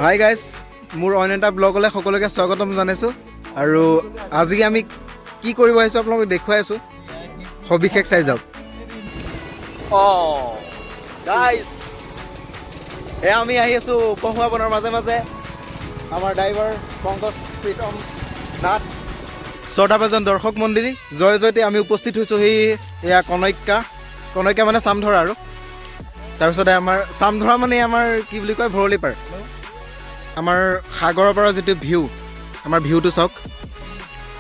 Hi guys, মোৰ অন্য এটা ব্লগলৈ সকলোকে স্বাগতম জনাইছোঁ। আৰু আজি আমি কি কৰিব আহিছোঁ আপোনালোকক দেখুৱাই আছোঁ, সবিশেষ চাই যাওক। গাইজ, এয়া আমি আহি আছোঁ কহুৱা বনৰ মাজে মাজে। আমাৰ ড্ৰাইভাৰ পংকজ প্ৰীতম নাথ, 6টা বজাত দৰ্শক মন্দিৰ জয় জয়তে আমি উপস্থিত হৈছোঁ। সেই এয়া কনৈক্যা মানে চামধৰা। আৰু তাৰপিছতে আমাৰ চামধৰা মানে আমাৰ কি বুলি কয়, ভৰলী পাৰ। আমাৰ সাগৰৰ পৰা যিটো ভিউ, আমাৰ ভিউটো চাওক।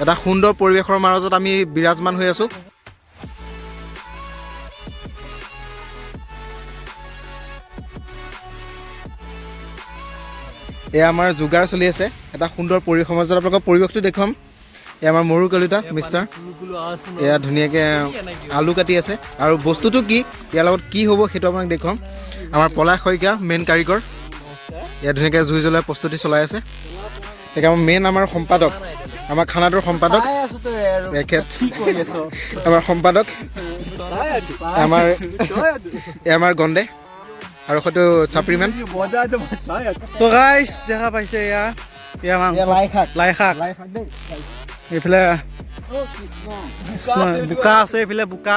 এটা সুন্দৰ পৰিৱেশৰ মাজত আমি বিৰাজমান হৈ আছোঁ। এয়া আমাৰ যোগাৰ চলি আছে এটা সুন্দৰ পৰিৱেশৰ মাজত। আপোনালোকক পৰিৱেশটো দেখুৱাম। এয়া আমাৰ মৰু কলিতা মিষ্টাৰ, এয়া ধুনীয়াকৈ আলু কাটি আছে। আৰু বস্তুটো কি, ইয়াৰ লগত কি হ'ব সেইটো আপোনাক দেখুৱাম। আমাৰ পলাশ শইকীয়া মেইন কাৰিকৰ, এয়া ধুনীয়াকৈ জুই জ্বলাই প্ৰস্তুতি চলাই আছে। এতিয়া আমাৰ সম্পাদক, আমাৰ খানাটোৰ সম্পাদক তেখেত, আমাৰ সম্পাদক আমাৰ গণ্ডে, আৰু হয়তো চাপৰিমেন। তো গাইছ দেখা পাইছে লাই শাক, এইফালে বোকা আছে, এইফালে বোকা।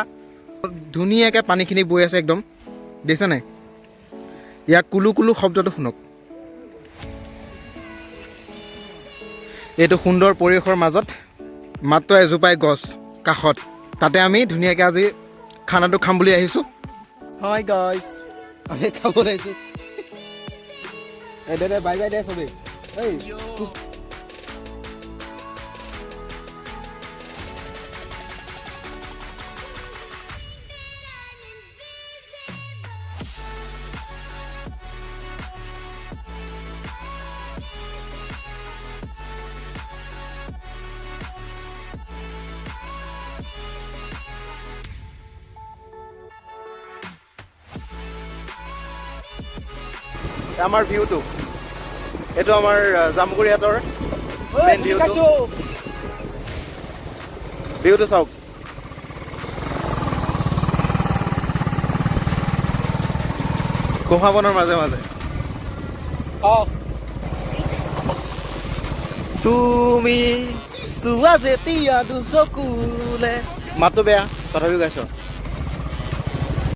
ধুনীয়াকৈ পানীখিনি বৈ আছে একদম, দেখিছে নাই? ইয়াক কুলু কুলু শব্দটো শুনক। এইটো সুন্দৰ পৰিৱেশৰ মাজত মাত্ৰ এজোপাই গছ কাষত, তাতে আমি ধুনীয়াকৈ আজি খানাটো খাম বুলি আহিছোঁ। হাই গাইছ, আমি খাবলৈ আহিছোঁ। দে বাই বাই দে চবেই। আমাৰ ভিউটো এইটো আমাৰ জামুগুৰি হাটৰ মেইন ভিউটো চাওক। কহুৱা বনৰ মাজে মাজে তুমি চোৱা যেতিয়া দুচকুলে, মাতটো বেয়া তথাপিও গাইছ।